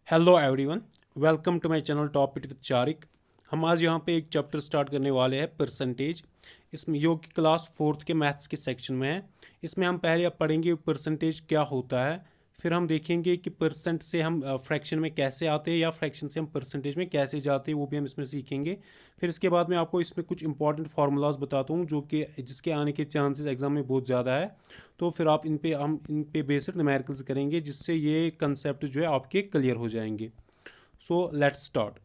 Hello everyone, welcome to my channel top it with Charik. हम आज यहाँ पे एक चैप्टर स्टार्ट करने वाले हैं परसेंटेज। इसमें जो कि क्लास फोर्थ के मैथ्स के सेक्शन में है। इसमें हम पहले अब पढ़ेंगे परसेंटेज क्या होता है, फिर हम देखेंगे कि परसेंट से हम फ्रैक्शन में कैसे आते हैं या फ्रैक्शन से हम परसेंटेज में कैसे जाते हैं, वो भी हम इसमें सीखेंगे। फिर इसके बाद मैं आपको इसमें कुछ इंपॉर्टेंट फार्मूलाज बताता हूँ जो कि जिसके आने के चांसेस एग्जाम में बहुत ज़्यादा है। तो फिर आप हम इन पे बेस्ड न्यूमेरिकल्स करेंगे जिससे ये कंसेप्ट जो है आपके क्लियर हो जाएंगे। So let's start.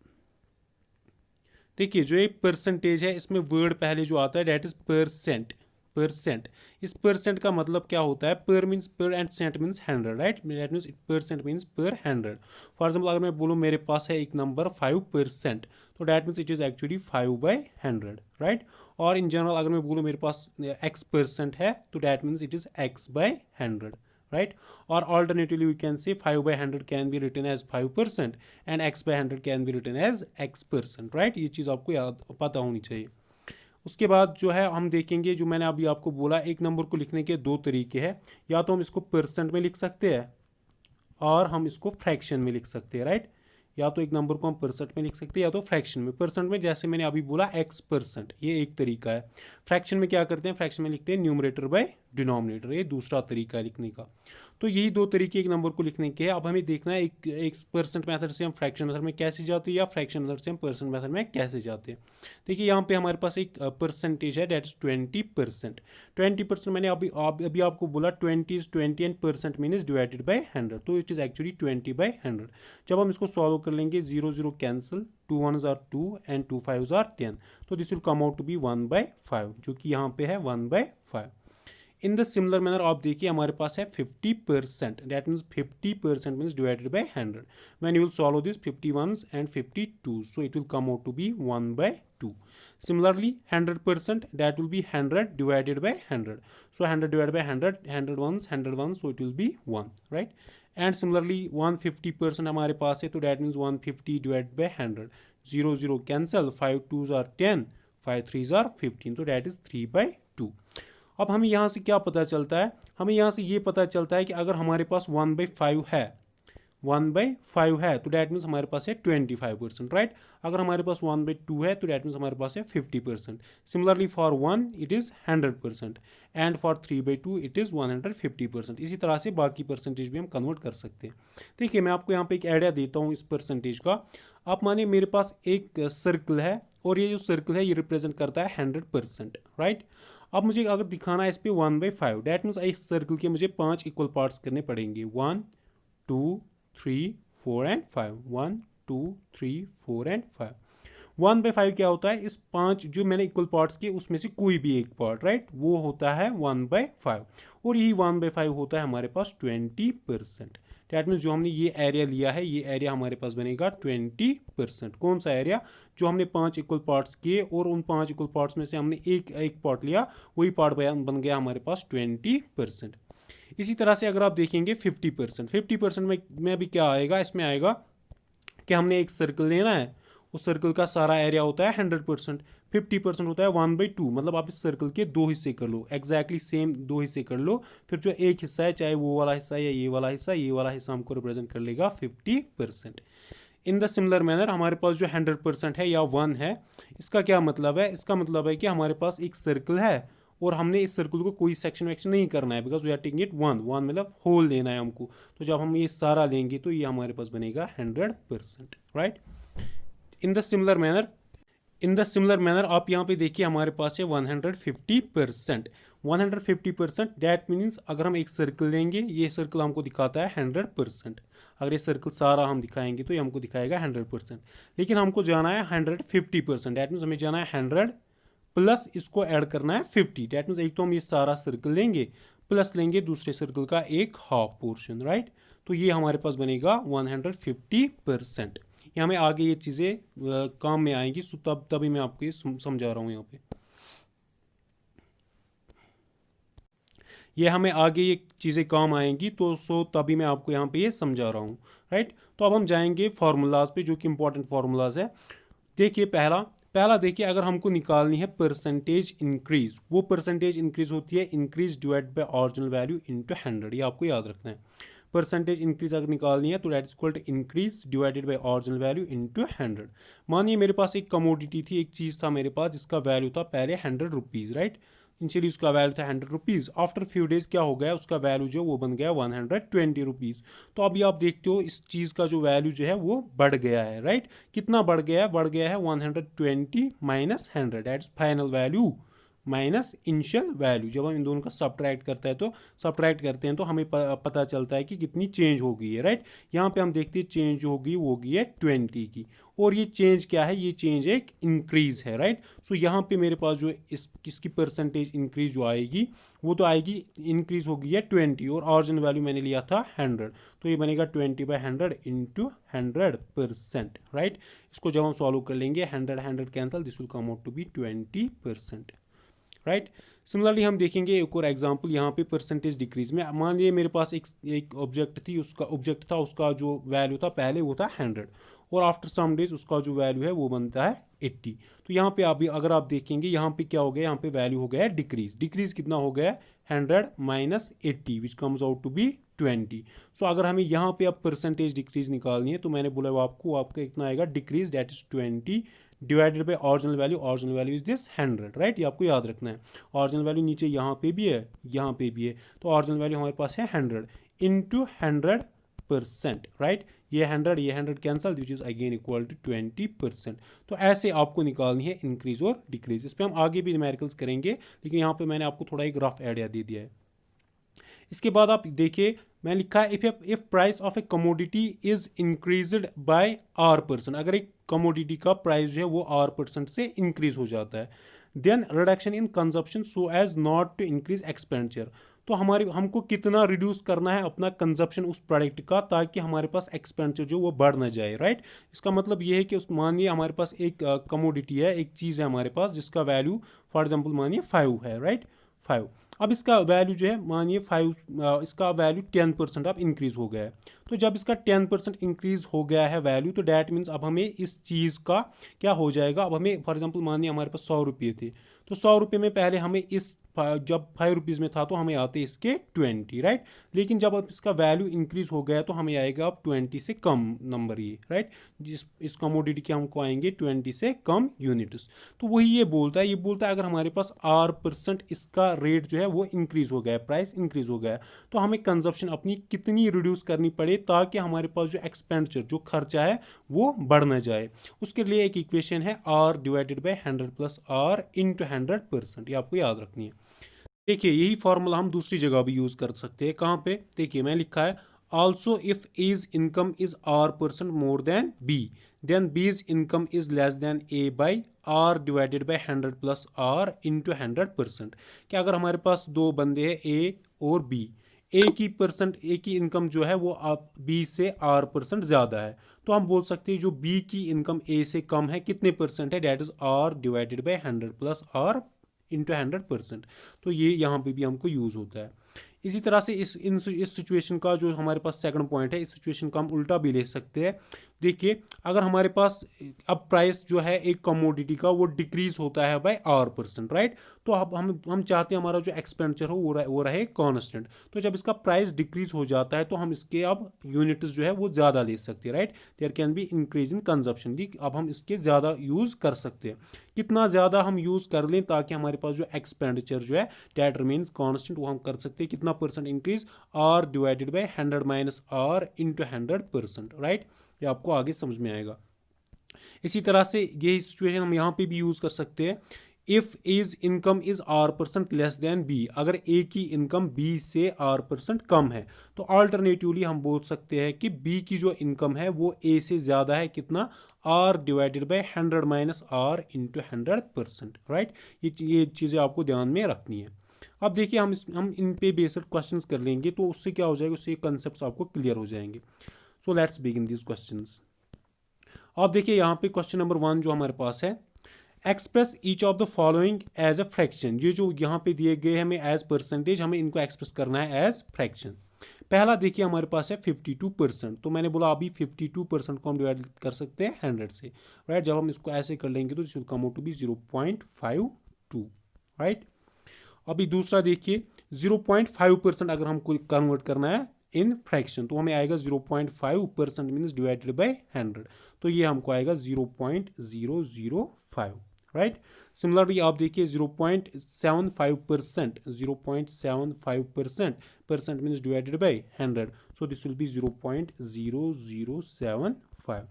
देखिए, जो ये परसेंटेज है इसमें वर्ड पहले जो आता है डेट इज परसेंट। परसेंट, इस परसेंट का मतलब क्या होता है? Per means per and cent means 100, right? That means percent means per 100। For example अगर मैं बोलूँ मेरे पास है एक नंबर 5%, तो that means it is actually 5/100, right? और इन जनरल अगर मैं बोलूँ मेरे पास x% है, तो that means it is x/100, right? Or alternatively we can say 5/100 can be written as 5% and x/100 can be written as x%, right? ये चीज़ आपको याद पता होनी चाहिए। उसके बाद जो है हम देखेंगे, जो मैंने अभी आपको बोला, एक नंबर को लिखने के दो तरीके हैं। या तो हम इसको परसेंट में लिख सकते हैं और हम इसको फ्रैक्शन में लिख सकते हैं, राइट? या तो एक नंबर को हम परसेंट में लिख सकते हैं या तो फ्रैक्शन में। परसेंट में जैसे मैंने अभी बोला x%, ये एक तरीका है। फ्रैक्शन में क्या करते हैं? फ्रैक्शन में लिखते हैं न्यूमरेटर बाय डिनोमिनेटर, ये दूसरा तरीका है लिखने का। तो यही दो तरीके एक नंबर को लिखने के हैं। अब हमें देखना है एक परसेंट मेथड से हम फ्रैक्शन मेथड में कैसे जाते हैं या फ्रैक्शन मेथड से हम परसेंट मेथड में कैसे जाते हैं। देखिए यहाँ पे हमारे पास एक परसेंटेज है डेट इज 20%। 20% मैंने अभी आपको बोला 20 is 20 and percent mean is divided by 100, तो इट इज एक्चुअली 20/100। जब हम इसको सॉल्व कर लेंगे, 0 0 cancel, 2 1s are 2 and 2 5s are 10, तो this will come out to be 1/5, जो कि यहाँ पे है 1/5। इन द सिमिलर मैनर आप देखिए हमारे पास है 50%, that means 50% means divided by 100। When you will solve this 51s and 52s, so it will come out to be 1/2. Similarly 100%, that will be 100 divided by 100, so 100 divided by 100, 100 ones, 100 ones, so it will be 1, right? And similarly 150% हमारे पास है, तो that means 150 divided by 100, 0 0 cancel, 5 2s are 10, 5 3s are 15, so that is 3/2। अब हमें यहाँ से क्या पता चलता है? हमें यहाँ से ये पता चलता है कि अगर हमारे पास 1/5 है, 1/5 है, तो डैट मीन्स हमारे पास है 25%, राइट? अगर हमारे पास 1/2 है, तो डैट मीन्स हमारे पास है 50%। Similarly for 1 it is 100% and for 3/2 it is 150%। इसी तरह से बाकी परसेंटेज भी हम कन्वर्ट कर सकते हैं। देखिए मैं आपको यहाँ पे एक आइडिया देता हूँ इस परसेंटेज का। आप मानिए मेरे पास एक सर्कल है और ये जो सर्कल है ये रिप्रेजेंट करता है 100%, राइट? अब मुझे अगर दिखाना है इस पर 1/5, डैट मीन्स इस सर्कल के मुझे 5 इक्वल पार्ट्स करने पड़ेंगे, 1 2 3 4 एंड 5, 1 2 3 4 एंड 5। 1/5 क्या होता है? इस 5 जो मैंने इक्वल पार्ट्स किए उसमें से कोई भी एक पार्ट, राइट, वो होता है 1/5। और यही 1/5 होता है हमारे पास 20%। डैट मीन्स जो हमने ये एरिया लिया है, ये एरिया हमारे पास बनेगा 20%। कौन सा एरिया? जो हमने 5 इक्वल पार्ट्स किए और उन 5 इक्वल पार्ट्स में से हमने एक पार्ट लिया, वही पार्ट बन गया हमारे पास 20%। इसी तरह से अगर आप देखेंगे 50%, 50% में भी क्या आएगा? इसमें आएगा कि हमने एक सर्कल लेना है, उस सर्कल का सारा एरिया होता है 100%, 50% होता है 1/2, मतलब आप इस सर्कल के दो हिस्से कर लो, एग्जैक्टली सेम दो हिस्से कर लो। फिर जो एक हिस्सा है, चाहे वो वाला हिस्सा या ये वाला हिस्सा, ये वाला हिस्सा हमको रिप्रेजेंट कर लेगा 50%। इन द सिमिलर मैनर हमारे पास जो 100% है या 1 है, इसका क्या मतलब है? इसका मतलब है कि हमारे पास एक सर्कल है और हमने इस सर्कल को कोई सेक्शन वेक्शन नहीं करना है, because we are taking it 1 मतलब होल लेना है हमको। तो जब हम ये सारा लेंगे तो ये हमारे पास बनेगा 100%, right? In the similar manner आप यहाँ पे देखिए हमारे पास है 150%। 150% डैट मीन्स अगर हम एक सर्कल लेंगे, ये सर्कल हमको दिखाता है 100%। अगर ये सर्कल सारा हम दिखाएंगे तो ये हमको दिखाएगा 100%, लेकिन हमको जाना है 150%। डैट मीन्स हमें जाना है 100 प्लस इसको ऐड करना है 50। डैट मीन्स एक तो हम ये सारा सर्कल लेंगे प्लस लेंगे दूसरे सर्कल का एक हाफ पोर्शन, राइट? तो ये हमारे पास बनेगा 150%। ये हमें आगे ये चीज़ें काम में आएंगी, सो तभी मैं आपको ये समझा रहा हूँ यहाँ पे। ये हमें आगे ये चीज़ें काम आएंगी, तो तभी मैं आपको यहाँ पे ये समझा रहा हूँ, राइट? तो अब हम जाएंगे फार्मूलाज पे, जो कि इंपॉर्टेंट फार्मूलाज है। देखिए पहला देखिए, अगर हमको निकालनी है परसेंटेज इंक्रीज, वो परसेंटेज इंक्रीज होती है increase divide by original value into 100, ये आपको याद रखना है। परसेंटेज इंक्रीज अगर निकालनी है तो that is equal to increase divided by original value into 100। मानिए मेरे पास एक कमोडिटी थी, एक चीज़ था मेरे पास जिसका वैल्यू था पहले 100 रुपीज़, राइट। इनिशियली उसका वैल्यू था 100 रुपीज़। आफ्टर फ्यू डेज क्या हो गया, उसका वैल्यू जो वो बन गया 120 रुपीज़। तो अभी आप देखते हो इस चीज़ का जो वैल्यू जो है वो बढ़ गया है, राइट। कितना बढ़ गया है, बढ़ गया है 120 minus 100, that is final value minus initial value. जब हम इन दोनों का सब्ट्रैक्ट करते हैं तो हमें पता चलता है कि कितनी चेंज हो गई है, राइट। यहाँ पे हम देखते हैं चेंज जो होगी वो होगी है 20 की, और ये चेंज क्या है, ये चेंज एक इंक्रीज है, राइट। सो यहाँ पे मेरे पास जो इसकी परसेंटेज इंक्रीज जो आएगी वो तो आएगी, इंक्रीज होगी है 20 और ओरिजिनल वैल्यू मैंने लिया था 100, तो ये बनेगा 20/100 इंटू 100%, राइट। इसको जब हम सॉल्व कर लेंगे 100 cancel, this will come out to be 20%, right. Similarly हम देखेंगे एक और एग्जांपल यहाँ पे परसेंटेज डिक्रीज में। मान लीजिए मेरे पास एक ऑब्जेक्ट थी, उसका जो वैल्यू था पहले वो था 100 और आफ्टर सम डेज उसका जो वैल्यू है वो बनता है 80। तो यहाँ पे अभी अगर आप देखेंगे यहाँ पे क्या हो गया, यहाँ पे वैल्यू हो गया है डिक्रीज कितना हो गया है 100 minus 80 which comes out to be 20। So अगर हमें यहाँ पे अब परसेंटेज डिक्रीज निकालनी है तो मैंने बोला वो आपका इतना आएगा decrease, that is 20 divided by original value is this 100, right. ये आपको याद रखना है। ओरिजिनल वैल्यू नीचे यहाँ पे भी है, यहाँ पे भी है, तो ओरिजिनल वैल्यू हमारे पास है 100 इंटू 100%, राइट। ये 100 cancel, which is again equal to 20%। तो ऐसे आपको निकालनी है इंक्रीज और डिक्रीज। इस पर हम आगे भी न्यूमेरिकल्स करेंगे, लेकिन यहाँ पे मैंने आपको थोड़ा एक रफ आइडिया दे दिया है। इसके बाद आप देखिए मैं लिखा है if price of A commodity is increased by R%, अगर एक कमोडिटी का प्राइस जो है वो R% से इंक्रीज हो जाता है, then reduction in consumption so as not to increase expenditure. तो हमको कितना रिड्यूस करना है अपना कंजप्शन उस प्रोडक्ट का ताकि हमारे पास एक्सपेंडिचर जो वो बढ़ ना जाए, राइट। इसका मतलब ये है कि मानिए हमारे पास एक कमोडिटी है, एक चीज़ है हमारे पास जिसका वैल्यू फॉर एग्जाम्पल मानिए 5 है, राइट, 5। अब इसका वैल्यू जो है मानिए 5, इसका वैल्यू 10% अब इंक्रीज हो गया है। तो जब इसका 10% इंक्रीज हो गया है वैल्यू, तो डैट मीन्स अब हमें इस चीज़ का क्या हो जाएगा, अब हमें फॉर एग्जांपल मानिए हमारे पास 100 रुपये थे, तो 100 रुपये में पहले हमें जब 5 रुपीज़ में था तो हमें आते इसके 20, राइट। लेकिन जब अब इसका वैल्यू इंक्रीज हो गया तो हमें आएगा अब 20 से कम नंबर, ये राइट। इस कमोडिटी के हमको आएंगे 20 से कम यूनिट्स। तो वही ये बोलता है अगर हमारे पास R% इसका रेट जो है वो इंक्रीज हो गया है, प्राइस इंक्रीज हो गया है, तो हमें कंजप्शन अपनी कितनी रिड्यूस करनी पड़े ताकि हमारे पास जो एक्सपेंडिचर जो खर्चा है वो बढ़ ना जाए। उसके लिए एक इक्वेशन है R divided by 100 plus R into 100%, ये आपको याद रखनी है। देखिए यही फॉर्मूला हम दूसरी जगह भी यूज़ कर सकते हैं। कहाँ पे, देखिए मैं लिखा है also if A's income is R% more than B, then B's income is less than A by R divided by 100 plus R into 100%। कि अगर हमारे पास दो बंदे हैं A और B, ए की इनकम जो है वो B से R% ज़्यादा है, तो हम बोल सकते हैं जो B की इनकम A से कम है कितने परसेंट है, that is R divided by 100 plus R into 100%। तो ये यहाँ पे भी हमको यूज़ होता है। इसी तरह से इस सिचुएशन का जो हमारे पास सेकंड पॉइंट है, इस सिचुएशन का हम उल्टा भी ले सकते हैं। देखिए अगर हमारे पास अब प्राइस जो है एक कमोडिटी का वो डिक्रीज होता है बाय R%, राइट। तो अब हम चाहते हैं हमारा जो एक्सपेंडिचर हो वो रहे कांस्टेंट। तो जब इसका प्राइस डिक्रीज हो जाता है तो हम इसके अब यूनिट्स जो है वो ज़्यादा ले सकते हैं, right. There can be increase in consumption, दी अब हम इसके ज़्यादा यूज़ कर सकते हैं। कितना ज़्यादा हम यूज़ कर लें ताकि हमारे पास जो एक्सपेंडिचर जो है डैट रिमेन्स कांस्टेंट, वो हम कर सकते हैं कितना percent increase, R divided by 100 minus R into 100%, right. ये आपको आगे समझ में आएगा। इसी तरह से यही सिचुएशन हम यहाँ पे भी यूज़ कर सकते हैं। If A's income is R% less than B, अगर A की इनकम B से R% कम है, तो अल्टरनेटिवली हम बोल सकते हैं कि B की जो इनकम है वो A से ज़्यादा है, कितना, R divided by 100 minus R into 100%, right. ये चीज़ें आपको ध्यान में रखनी है। अब देखिए हम इन पे बेस्ड क्वेश्चंस कर लेंगे, तो उससे क्या हो जाएगा, उससे कंसेप्ट आपको क्लियर हो जाएंगे। So let's begin this questions. अब देखिए यहाँ पे क्वेश्चन नंबर 1 जो हमारे पास है, express each of the following as a fraction. ये जो यहाँ पे दिए गए हमें एज परसेंटेज, हमें इनको एक्सप्रेस करना है एज फ्रैक्शन। पहला देखिए हमारे पास है 52%, तो मैंने बोला अभी 52% को हम डिवाइड कर सकते हैं 100 से, राइट। जब हम इसको ऐसे कर लेंगे तो this will come out to be 0.52, right. अभी दूसरा देखिए 0.5% अगर हमको कन्वर्ट करना है इन फ्रैक्शन, तो हमें आएगा 0.5% मीन्स डिवाइडेड बाई 100, तो ये हमको आएगा 0.005, राइट। सिमिलरली आप देखिए 0.75%, 0.75% means divided by 100, so this will B 0.0075,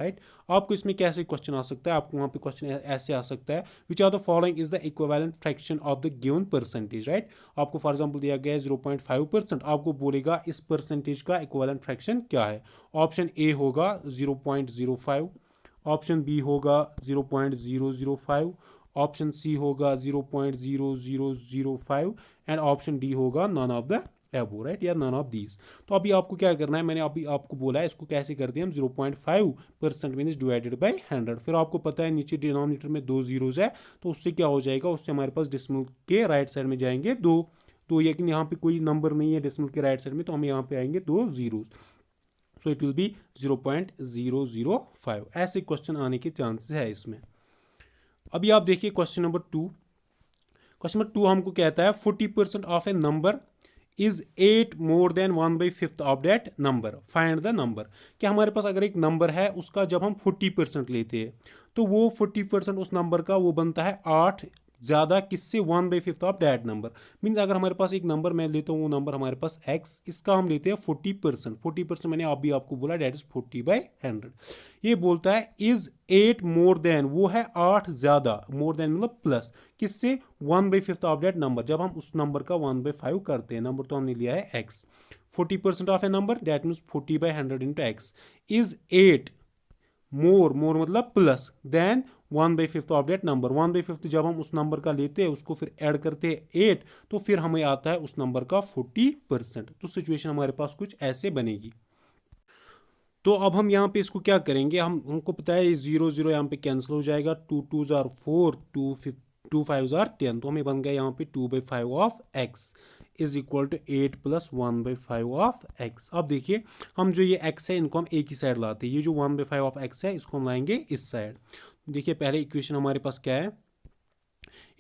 right. आपको इसमें कैसे क्वेश्चन आ सकता है, आपको वहाँ पे क्वेश्चन ऐसे आ सकता है, which are the following is the equivalent fraction of the given percentage, right. आपको फॉर एग्जांपल दिया गया है 0.5%, आपको बोलेगा इस परसेंटेज का इक्विवेलेंट फ्रैक्शन क्या है। ऑप्शन ए होगा 0.05, ऑप्शन बी होगा 0.005, ऑप्शन सी होगा 0.0005 एंड ऑप्शन डी होगा none of the above, right, या नन ऑफ दीज। तो अभी आपको क्या करना है, मैंने अभी आपको बोला है इसको कैसे कर दिया हम 0.5% मीन्स डिवाइडेड बाई 100, फिर आपको पता है नीचे डिनोमिनेटर में 2 जीरोज है, तो उससे क्या हो जाएगा, उससे हमारे पास डेसिमल के राइट साइड में जाएंगे 2, तो लेकिन यहाँ पे कोई नंबर नहीं है डेसिमल के राइट साइड में, तो हम यहाँ पे आएंगे 2 zeros, so it will be 0.005। ऐसे क्वेश्चन आने के चांसेस है इसमें। अभी आप देखिए क्वेश्चन नंबर 2। क्वेश्चन नंबर 2 हमको कहता है 40% of a number is 8 more than 1/5 of that number, find the number. कि हमारे पास अगर एक नंबर है उसका जब हम 40% लेते हैं तो वो 40% उस नंबर का वो बनता है 8 ज़्यादा किससे, 1/5 ऑफ दैट नंबर। मीन्स अगर हमारे पास एक नंबर मैं लेता हूँ, वो नंबर हमारे पास x, इसका हम लेते हैं 40%। 40% मैंने अभी आपको बोला डेट इज 40/100। ये बोलता है इज 8 मोर देन, वो है 8 ज़्यादा, मोर देन मतलब प्लस किससे, 1/5 ऑफ दैट नंबर। जब हम उस नंबर का 1/5 करते हैं, नंबर तो हमने लिया है x, 40% of a number that means 40/100 into x, is 8 more, more मतलब plus, then 1/5 of that number. 1/5 जब हम उस नंबर का लेते हैं उसको फिर ऐड करते हैं 8, तो फिर हमें आता है उस नंबर का 40%। तो सिचुएशन हमारे पास कुछ ऐसे बनेगी। तो अब हम यहाँ पे इसको क्या करेंगे, हमको पता है 0 0 यहाँ पे कैंसिल हो जाएगा, 2 2s are 4, 2 5s are 10, तो हमें बन गया यहाँ पे 2/5 of x is equal to 8 plus 1/5 of x। अब देखिए हम जो ये x है इनको हम एक ही साइड लाते हैं, ये जो 1/5 ऑफ x है इसको हम लाएंगे इस साइड। देखिए पहले इक्वेशन हमारे पास क्या है,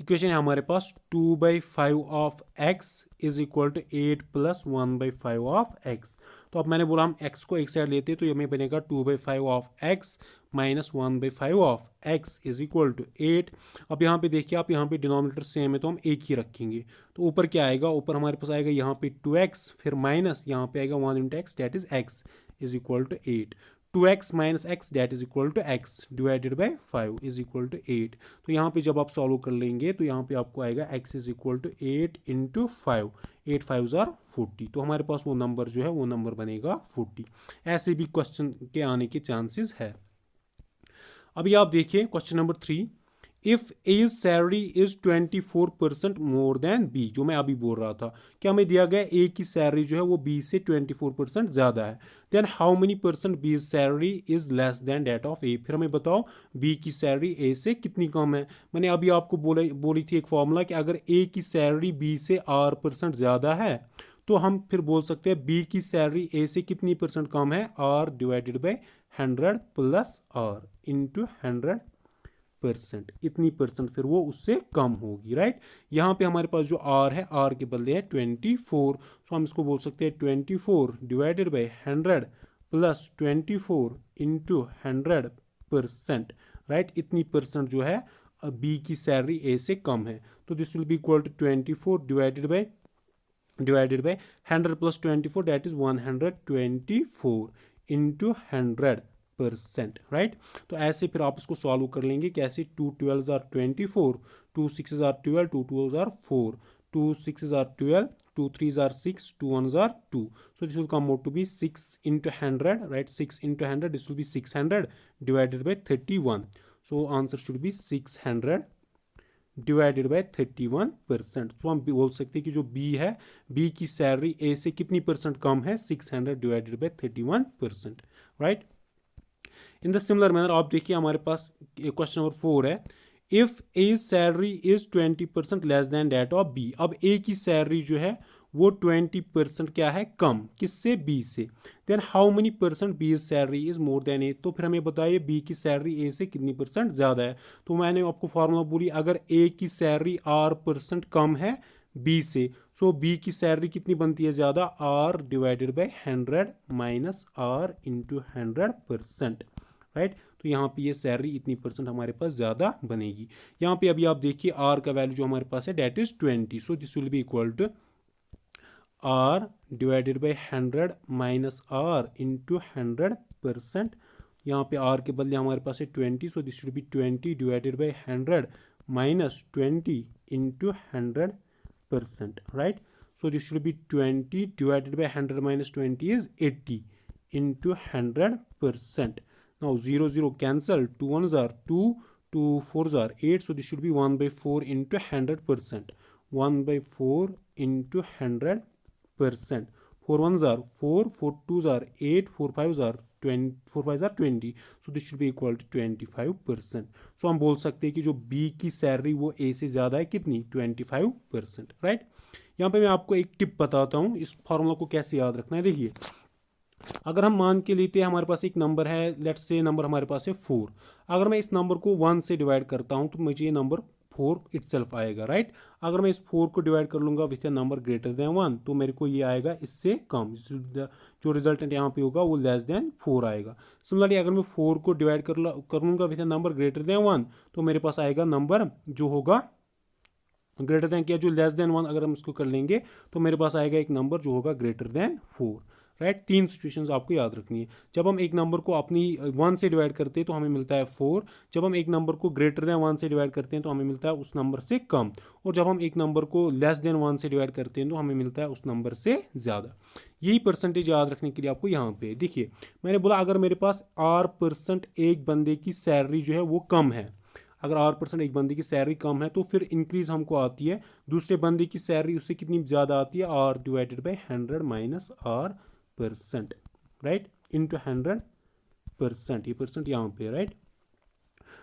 इक्वेशन है हमारे पास 2/5 of x is equal to 8 plus 1/5 of x। तो अब मैंने बोला हम x को एक साइड लेते हैं तो ये हमें बनेगा 2/5 of x minus 1/5 of x is equal to 8। अब यहाँ पे देखिए आप, यहाँ पे डिनोमिनेटर सेम है तो हम एक ही रखेंगे, तो ऊपर क्या आएगा, ऊपर हमारे पास आएगा यहाँ पे 2x, फिर माइनस यहाँ पे आएगा 1 into x that is x is equal to 8, 2x minus x that is equal to x divided by 5 is equal to 8। तो यहाँ पे जब आप सॉल्व कर लेंगे तो यहाँ पे आपको आएगा x is equal to 8 into 5, 8 5s are 40, तो हमारे पास वो नंबर जो है वो नंबर बनेगा 40। ऐसे भी क्वेश्चन के आने के चांसेस है। अभी आप देखिए question number 3, if A's salary is 24% more than B, जो मैं अभी बोल रहा था कि हमें दिया गया ए की सैलरी जो है वो बी से 24% ज़्यादा है, then how many percent B salary is less than that of A. फिर हमें बताओ बी की सैलरी ए से कितनी कम है। मैंने अभी आपको बोली थी एक फॉर्मूला कि अगर ए की सैलरी बी से R% ज़्यादा है तो हम फिर बोल सकते हैं बी की सैलरी ए से कितनी परसेंट कम है, R divided by 100 plus R into 100%, इतनी परसेंट फिर वो उससे कम होगी, राइट। यहाँ पे हमारे पास जो R है, R के बदले है 24, सो हम इसको बोल सकते हैं 24 divided by 100 plus 24 into 100%, right. इतनी परसेंट जो है बी की सैलरी ए से कम है, तो this will be equal to 24 divided by 100 plus 24 that is 124 into 100%, right. तो ऐसे फिर आप इसको सॉल्व कर लेंगे कैसे, 2 12s are 24, 2 6s are 12, 2 2s are 4, 2 6s are 12, 2 3s are 6, 2 1s are 2, so this will come out to be 6 into 100, right, 6 into 100, this will be 600 divided by 31, so answer should be 600 divided by 31%। सो हम बोल सकते हैं कि जो B है, B की salary ए से कितनी परसेंट कम है, 600 divided by 31%, right. In the similar manner आप देखिए हमारे पास क्वेश्चन नंबर 4 है, if A salary is 20% less than that of B. अब ए की सैलरी जो है वो 20% क्या है, कम, किससे, बी से, then how many percent B salary is more than A. तो फिर हमें बताइए बी की सैलरी ए से कितनी परसेंट ज़्यादा है। तो मैंने आपको फार्मूला बोली, अगर ए की सैलरी R% कम है बी से। सो बी की सैलरी कितनी बनती है ज़्यादा, R divided by 100 minus R into 100%, right. तो यहाँ पे ये सैलरी इतनी परसेंट हमारे पास ज़्यादा बनेगी। यहाँ पे अभी आप देखिए आर का वैल्यू जो हमारे पास है that is 20, so this will be equal to R divided by 100 minus R into 100%। यहाँ पे आर के बदले हमारे पास है 20, so this should B 20 divided by 100 minus 20 into 100%, right. So this should B 20 divided by 100 minus 20 is 80 into 100%. Now 0 0 cancel, 2 1s are 2, 2 4s are 8, so this should be 1 by 4 into 100%. 1 by 4 into 100%. 4 1s are 4, 4 2s are 8, 4 5s are 20, 4 5s are 20, so this should be equal to 25%. So हम बोल सकते हैं कि जो B की salary वो A से ज़्यादा है, कितनी, 25%, राइट। यहाँ पे मैं आपको एक टिप बताता हूँ इस फॉर्मूला को कैसे याद रखना है। देखिए, अगर हम मान के लेते हैं हमारे पास एक नंबर है, लेट्स से नंबर हमारे पास है 4, अगर मैं इस नंबर को 1 से डिवाइड करता हूं तो मुझे ये नंबर 4 इटसेल्फ आएगा, राइट। अगर मैं इस 4 को डिवाइड कर लूँगा with A number greater than 1 तो मेरे को ये आएगा इससे कम, जो रिजल्टेंट यहाँ पे होगा वो लेस देन 4 आएगा। सिमिलरली अगर मैं 4 को डिवाइड कर लूँगा with A number greater than 1 तो मेरे पास आएगा नंबर जो होगा ग्रेटर देन क्या, जो लेस देन 1 अगर हम इसको कर लेंगे तो मेरे पास आएगा एक नंबर जो होगा ग्रेटर देन 4, राइट। 3 सिचुएशंस आपको याद रखनी है। जब हम एक नंबर को अपनी 1 से डिवाइड करते हैं तो हमें मिलता है 4, जब हम एक नंबर को ग्रेटर देन 1 से डिवाइड करते हैं तो हमें मिलता है उस नंबर से कम, और जब हम एक नंबर को लेस देन 1 से डिवाइड करते हैं तो हमें मिलता है उस नंबर से ज़्यादा। यही परसेंटेज याद रखने के लिए आपको यहाँ पे देखिए, मैंने बोला अगर मेरे पास R% एक बंदे की सैलरी जो है वो कम है, अगर R% एक बंदे की सैलरी कम है तो फिर इंक्रीज हमको आती है दूसरे बंदे की सैलरी उससे कितनी ज़्यादा आती है, R divided by 100 minus R%, right, into 100%, ये परसेंट यहाँ पे, राइट।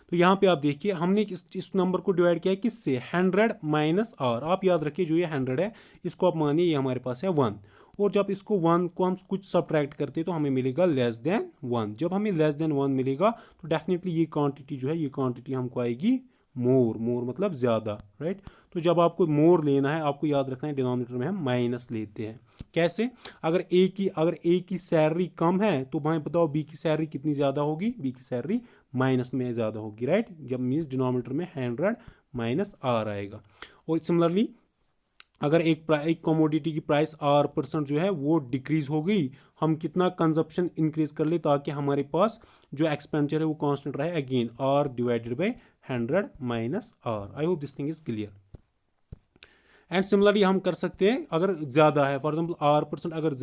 तो यहाँ पे आप देखिए हमने इस नंबर को डिवाइड किया है किससे, 100 माइनस R। आप याद रखिए जो ये 100 है इसको आप मानिए ये हमारे पास है 1, और जब इसको 1 को हम कुछ सब्ट्रैक्ट करते हैं तो हमें मिलेगा लेस देन 1। जब हमें लेस देन 1 मिलेगा तो डेफिनेटली ये क्वांटिटी जो है ये क्वांटिटी हमको आएगी मोर मतलब ज़्यादा, राइट। तो जब आपको मोर लेना है आपको याद रखना है डिनोमिनेटर में हम माइनस लेते हैं। कैसे, अगर ए की सैलरी कम है तो भाई बताओ बी की सैलरी कितनी ज़्यादा होगी, बी की सैलरी माइनस में ज़्यादा होगी, राइट। जब मीन्स डिनोमिनेटर में 100 माइनस R आएगा। और सिमिलरली अगर एक कमोडिटी की प्राइस R% जो है वो डिक्रीज हो गई, हम कितना कंजप्शन इंक्रीज कर ले ताकि हमारे पास जो एक्सपेंडिचर है वो कांस्टेंट रहे, again R divided by 100 minus R। I hope this thing is clear. And similarly हम कर सकते हैं अगर ज़्यादा है, फॉर एग्जाम्पल R% अगर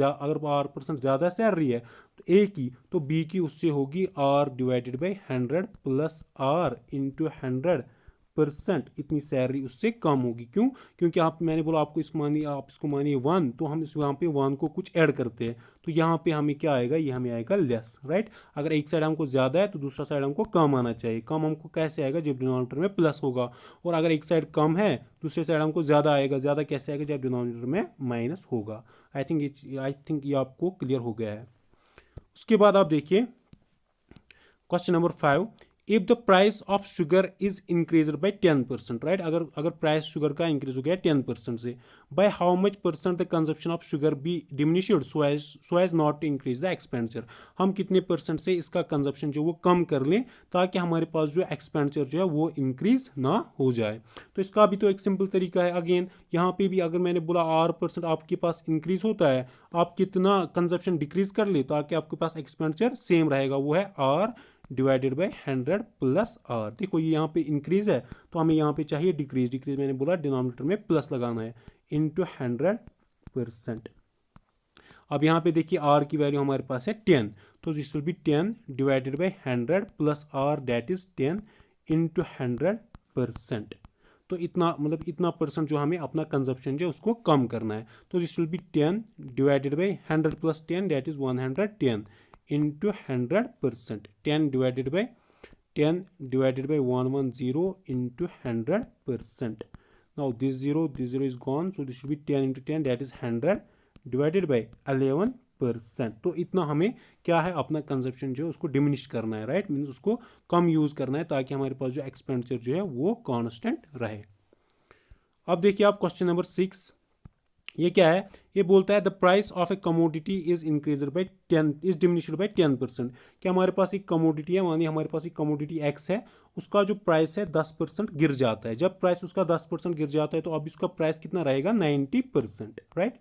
R% ज़्यादा सैलरी है तो ए की, तो बी की उससे होगी R divided by 100 plus R into 100%, इतनी सैलरी उससे कम होगी। क्यों, क्योंकि मैंने बोला आपको आप इसको मानिए 1, तो हम यहाँ पे 1 को कुछ ऐड करते हैं तो यहाँ पे हमें क्या आएगा, ये हमें आएगा लेस, राइट। अगर एक साइड हमको ज़्यादा है तो दूसरा साइड हमको कम आना चाहिए। कम हमको कैसे आएगा, जब डिनोमिनेटर में प्लस होगा, और अगर एक साइड कम है दूसरे साइड हमको ज़्यादा आएगा। ज़्यादा कैसे आएगा, जब डिनोमिनेटर में माइनस होगा। आई थिंक ये आपको क्लियर हो गया है। उसके बाद आप देखिए question number 5, if the price of sugar is increase by 10%, right. अगर प्राइस शुगर का इंक्रीज हो गया 10% से, by how much percent the consumption of sugar be diminished so as not to increase the expenditure. हम कितने percent से इसका consumption जो वो कम कर लें ताकि हमारे पास जो एक्सपेंडिचर जो है वो इंक्रीज ना हो जाए। तो इसका भी तो एक सिंपल तरीका है। अगेन यहाँ पे भी अगर मैंने बोला R% आपके पास इंक्रीज होता है, आप कितना कंजप्शन डिक्रीज कर ले ताकि आपके पास एक्सपेंडिचर सेम रहेगा, वो है R divided by 100 plus R। देखो ये यहाँ पे इंक्रीज है तो हमें यहाँ पे चाहिए डिक्रीज मैंने बोला डिनोमिनेटर में प्लस लगाना है, इंटू 100%। अब यहाँ पे देखिए R की वैल्यू हमारे पास है 10, तो this will B 10 divided by 100 plus R that is 10 into 100%। तो इतना परसेंट जो हमें अपना कंजप्शन जो उसको कम करना है, तो this will B 10 divided by 100 plus 10 that is 110 into 100%, 10 divided by 110 into 100%. Now this zero is gone, so this should be 10 into 10 that is 100 divided by 11%. तो इतना हमें क्या है अपना कंजप्शन जो है उसको डिमिनिश करना है, राइट। मीन्स उसको कम यूज़ करना है ताकि हमारे पास जो एक्सपेंडिचर जो है वो कांस्टेंट रहे। अब देखिए आप क्वेश्चन नंबर 6, ये क्या है, ये बोलता है the price of A commodity is increased by 10 is diminished by 10%। क्या हमारे पास एक कमोडिटी है, मानिए हमारे पास एक कमोडिटी एक्स है, उसका जो प्राइस है 10% गिर जाता है। जब प्राइस उसका 10% गिर जाता है तो अब इसका प्राइस कितना रहेगा, 90%, right.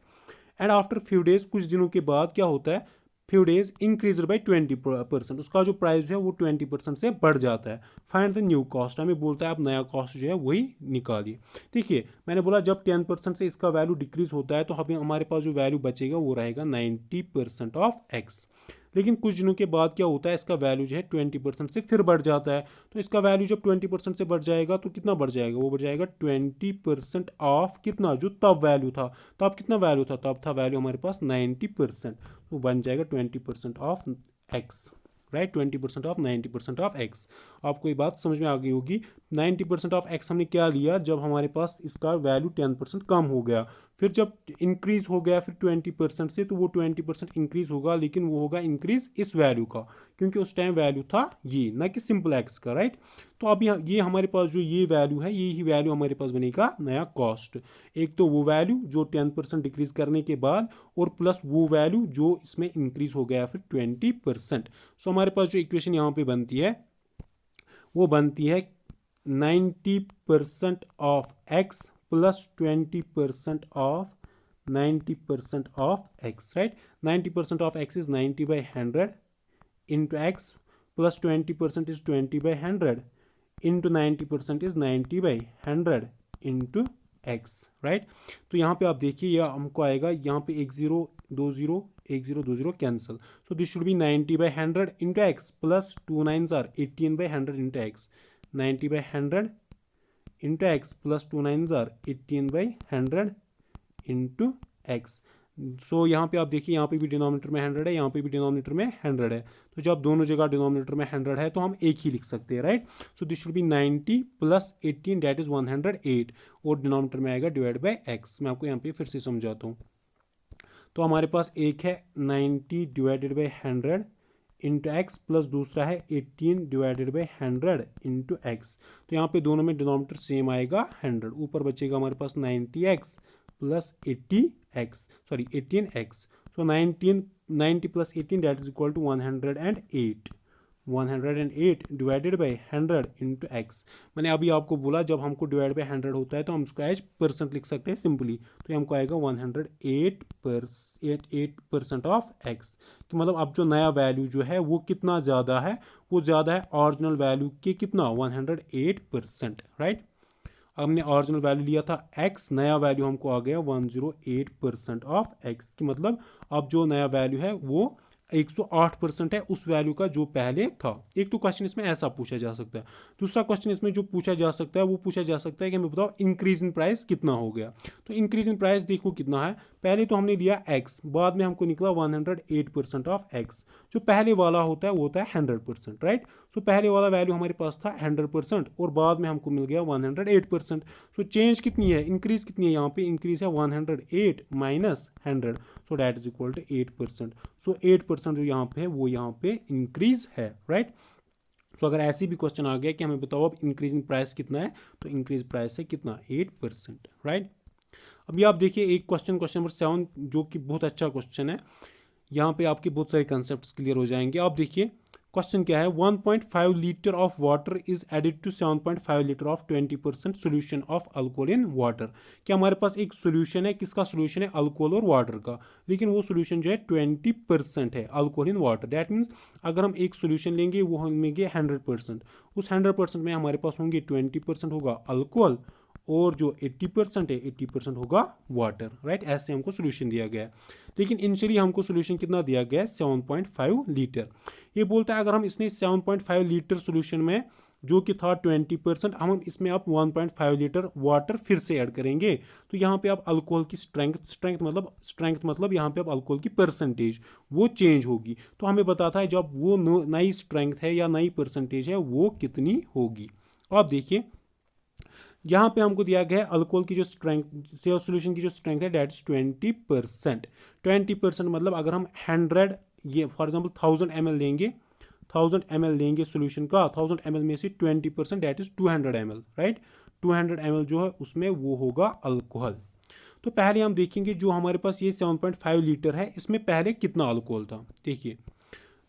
And after few days, कुछ दिनों के बाद क्या होता है, फ्यू डेज इंक्रीज बाई 20%, उसका जो प्राइस है वो 20% से बढ़ जाता है। फाइंड द न्यू कॉस्ट, हमें बोलता है आप नया कॉस्ट जो है वही निकालिए। देखिए मैंने बोला जब 10% से इसका वैल्यू डिक्रीज होता है तो हमारे पास जो वैल्यू बचेगा वो रहेगा 90% ऑफ एक्स। लेकिन कुछ दिनों के बाद क्या होता है, इसका वैल्यू जो है 20% से फिर बढ़ जाता है। तो इसका वैल्यू जब 20% से बढ़ जाएगा तो कितना बढ़ जाएगा, वो बढ़ जाएगा 20% ऑफ कितना, जो तब वैल्यू था, तब कितना वैल्यू था, तब था वैल्यू हमारे पास 90%, तो बन जाएगा 20% of x, right. 20% of 90% of x. आपको ये बात समझ में आ गई होगी। 90% ऑफ एक्स हमने क्या लिया, जब हमारे पास इसका वैल्यू 10% कम हो गया, फिर जब इंक्रीज हो गया फिर 20% से, तो वो 20% इंक्रीज होगा, लेकिन वो होगा इंक्रीज इस वैल्यू का, क्योंकि उस टाइम वैल्यू था ये, ना कि सिंपल एक्स का, राइट। तो अब ये हमारे पास जो ये वैल्यू है, ये ही वैल्यू हमारे पास बनेगा नया कॉस्ट। एक तो वो वैल्यू जो 10% डिक्रीज करने के बाद, और प्लस वो वैल्यू जो इसमें इंक्रीज हो गया फिर 20%। सो हमारे पास जो इक्वेशन यहाँ पे बनती है वो बनती है 90% of x plus 20% of 90% of x, right. 90% of x is 90/100 into x plus 20% is 20/100 into 90% is 90/100 into x, right. तो यहाँ पे आप देखिए यह हमको आएगा, यहाँ पे 10 cancel, so this should B 90/100 into x plus 2 9s are 18/100 into x, 90/100 into x plus 2 9s are 18/100 into x। सो यहाँ पे आप देखिए, यहाँ पे भी डिनोमिनेटर में 100 है, यहाँ पे भी डिनोमिनेटर में 100 है, तो जब दोनों जगह डिनोमिनेटर में 100 है तो हम एक ही लिख सकते हैं, right. So this should B 90 plus 18 that is 108, और डिनोमिनेटर में आएगा डिवाइड बाय एक्स। मैं आपको यहाँ पे फिर से समझाता हूँ। तो हमारे पास एक है 90 divided by 100 into x, plus दूसरा है 18 डिवाइडेड बाई 100 इंटू एक्स। तो यहाँ पे दोनों में डिनोमिनेटर सेम आएगा 100, ऊपर बचेगा हमारे पास 90x plus 18x, so 90 plus 18 that is equal to 108 divided by 100 into x. मैंने अभी आपको बोला जब हमको डिवाइड बाई 100 होता है तो हम उसको एज परसेंट लिख सकते हैं सिंपली, तो ये हमको आएगा 108% ऑफ एक्स। तो मतलब अब जो नया वैल्यू जो है वो कितना ज़्यादा है, वो ज़्यादा है ओरिजिनल वैल्यू के कितना, 108%, राइट। हमने ओरिजिनल वैल्यू लिया था x, नया वैल्यू हमको आ गया 108% ऑफ x, की मतलब अब जो नया वैल्यू है वो 108% है उस वैल्यू का जो पहले था। एक तो क्वेश्चन इसमें ऐसा पूछा जा सकता है। दूसरा क्वेश्चन इसमें जो पूछा जा सकता है वो पूछा जा सकता है कि हमें बताओ इंक्रीज इन प्राइस कितना हो गया। तो इंक्रीज इन प्राइस देखो कितना है, पहले तो हमने लिया x, बाद में हमको निकला 108% ऑफ x। जो पहले वाला होता है वो होता है 100%, राइट। सो पहले वाला वैल्यू हमारे पास था 100% और बाद में हमको मिल गया 108%। सो चेंज कितनी है, इंक्रीज कितनी है, यहाँ पे इंक्रीज है 108 minus 100, so that is equal to 8%। So 8% जो यहाँ पे है वो यहाँ पे इंक्रीज है, राइट। सो अगर ऐसी भी क्वेश्चन आ गया कि हमें बताओ अब इंक्रीज इन प्राइस कितना है, तो इंक्रीज प्राइस है कितना, 8%, राइट। अभी आप देखिए एक क्वेश्चन नंबर 7 जो कि बहुत अच्छा क्वेश्चन है, यहाँ पे आपके बहुत सारे कंसेप्ट क्लियर हो जाएंगे। आप देखिए क्वेश्चन क्या है, 1.5 litre of water is added to 7.5 litre of 20% solution of alcohol in water. क्या हमारे पास एक सोल्यूशन है, किसका सोल्यूशन है, अल्कोहल और वाटर का, लेकिन वो सोल्यूशन जो है 20% है alcohol in water. That means अगर हम एक सोल्यूशन लेंगे वो हम लेंगे 100%, उस 100% में हमारे पास होंगे 20% होगा अल्कोहल और जो 80% है 80% होगा वाटर, राइट। ऐसे हमको सोल्यूशन दिया गया है, लेकिन इनिशियली हमको सोल्यूशन कितना दिया गया है, 7.5 लीटर। ये बोलता है अगर हम इसने 7.5 लीटर सोल्यूशन में जो कि था 20%, हम इसमें अब 1.5 लीटर वाटर फिर से ऐड करेंगे, तो यहाँ पे अब अल्कोहल की स्ट्रेंथ मतलब यहाँ पे अब अल्कोहल की परसेंटेज वो चेंज होगी। तो हमें बताता है जब वो नई स्ट्रेंथ है या नई परसेंटेज है वो कितनी होगी। आप देखिए यहाँ पे हमको दिया गया है अल्कोहल की जो स्ट्रेंथ से सोल्यूशन की जो स्ट्रेंथ है डेट इज 20%। 20% मतलब अगर हम 100 ये फॉर एग्जांपल 1000 ml लेंगे 1000 ml लेंगे सोल्यूशन का, 1000 ml में से 20% that is 200 ml, right. 200 ml जो है उसमें वो होगा अल्कोहल। तो पहले हम देखेंगे जो हमारे पास ये 7.5 लीटर है इसमें पहले कितना अल्कोहल था। देखिए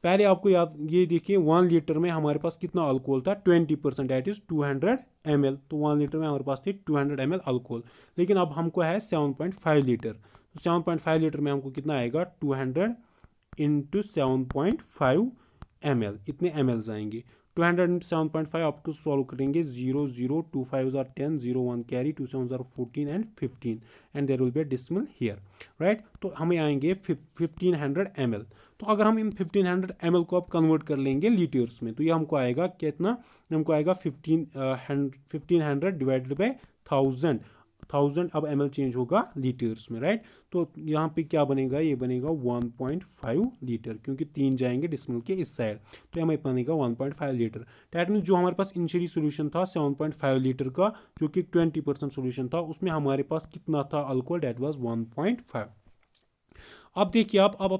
पहले आपको याद, ये देखिए 1 लीटर में हमारे पास कितना अल्कोहल था, 20%, दैट इज 200 ml। तो 1 लीटर में हमारे पास थी 200 ml अल्कोहल। लेकिन अब हमको है 7.5 लीटर, तो 7.5 लीटर में हमको कितना आएगा, 200 इंटू 7.5 ml, इतने ml आएंगे। 200 इंटू 7.5 आपको सॉल्व करेंगे, 0 0 2 5 R 10, 0 1 carry, 2 7 R 14 and 15 and there will be a decimal here, right. तो हमें आएंगे 1500 ml। तो अगर हम इन 1500 ml को आप कन्वर्ट कर लेंगे लीटर्स में, तो ये हमको आएगा कितना, हमको आएगा 1500 डिवाइडेड बाई 1000, 1000 अब ml चेंज होगा लीटर्स में, राइट। तो यहाँ पे क्या बनेगा, ये बनेगा 1.5 लीटर, क्योंकि 3 जाएंगे डिसिमल के इस साइड, तो हमें बनेगा 1.5 लीटर। डैट मीन्स जो हमारे पास इनिशियली सोल्यूशन था 7.5 लीटर का, जो कि 20% सोल्यूशन था, उसमें हमारे पास कितना था अल्कोहल, डैट वाज 1.5। अब देखिए आप, अब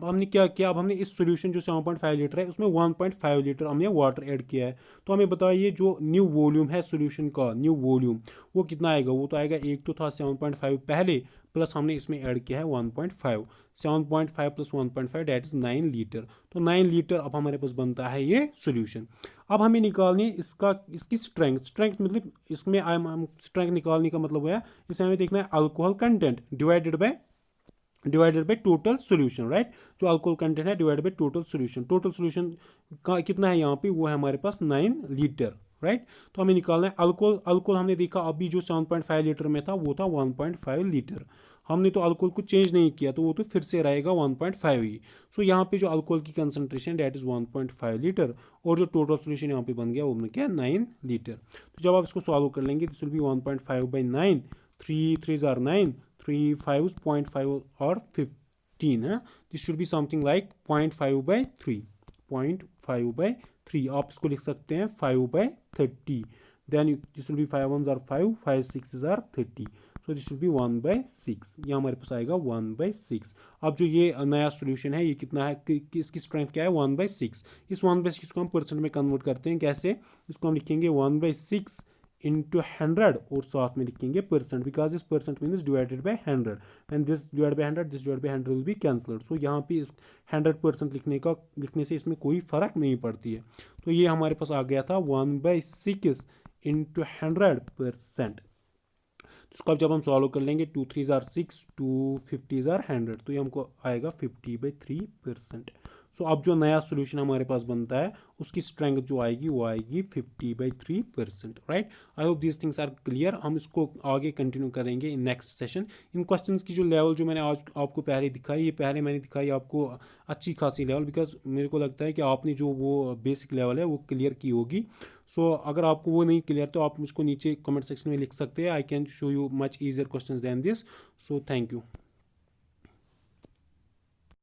हमने क्या किया, अब हमने इस सोल्यूशन जो 7.5 लीटर है उसमें 1.5 लीटर हमने वाटर ऐड किया है। तो हमें बताइए जो न्यू वॉल्यूम है सोल्यूशन का, न्यू वॉल्यूम वो कितना आएगा, वो तो आएगा, एक तो था 7.5 पहले, प्लस हमने इसमें ऐड किया है 1.5, 7.5 प्लस 1.5 डैट इज 9 लीटर। तो 9 लीटर अब हमारे पास बनता है ये सोल्यूशन। अब हमें निकालनी है इसकी स्ट्रेंथ मतलब इसमें स्ट्रेंथ निकालने का मतलब है, इसे हमें देखना है alcohol content divided by total solution, right. जो अल्कोहल कंटेंट है divided by total solution, total solution का कितना है यहाँ पे, वो है हमारे पास 9 लीटर, राइट। तो हमें निकालना है अल्कोहल हमने देखा अभी जो 7.5 लीटर में था वो था 1.5 लीटर। हमने तो अल्कोहल को चेंज नहीं किया, तो वो तो फिर से रहेगा 1.5 ही। सो यहाँ पे जो अल्कोहल की कंसनट्रेशन डैट इज 1.5 लीटर, और जो टोटल सोल्यूशन यहाँ पे बन गया वो क्या है 9 लीटर। तो जब आप इसको सॉल्व कर लेंगे, this will be 1.5 by 9, 3 3 R 9, 3 5 0.5 और 15 है। This should be something like 0.5 by 3, 0.5 by 3, आप इसको लिख सकते हैं 5 by 30। Then this will be 5 1 R 5, 5 6 R 30, so this should be 1 by 6, ये हमारे पास आएगा 1 बाई 6। अब जो ये नया सोल्यूशन है ये कितना है, इसकी स्ट्रेंथ क्या है, 1 बाई 6। इस 1 बाई 6 को हम परसेंट में कन्वर्ट करते हैं, कैसे, इसको हम लिखेंगे 1 बाई 6 इंटू 100 और साथ में लिखेंगे percent, because this percent means divided by 100 and this divide by 100, this divide by 100 will be cancelled. So यहाँ पे 100% लिखने से इसमें कोई फ़र्क नहीं पड़ती है। तो ये हमारे पास आ गया था 1 बाई 6 इंटू 100%। इसको अब जब हम सॉल्व कर लेंगे, 2 3 आर 6, 2 50 आर 100, तो ये हमको आएगा 50/3%। सो अब जो नया सोल्यूशन हमारे पास बनता है उसकी स्ट्रेंथ जो आएगी वो आएगी 50/3%, right. I hope these things are clear. हम इसको आगे कंटिन्यू करेंगे इन नेक्स्ट सेशन। इन क्वेश्चंस की जो लेवल जो मैंने आज आपको पहले दिखाई, ये पहले मैंने दिखाई आपको अच्छी खासी लेवल, बिकॉज मेरे को लगता है कि आपने जो वो बेसिक लेवल है वो क्लियर की होगी। सो अगर आपको वो नहीं क्लियर तो आप मुझको नीचे कमेंट सेक्शन में लिख सकते हैं, I can show you much easier questions than this. So thank you.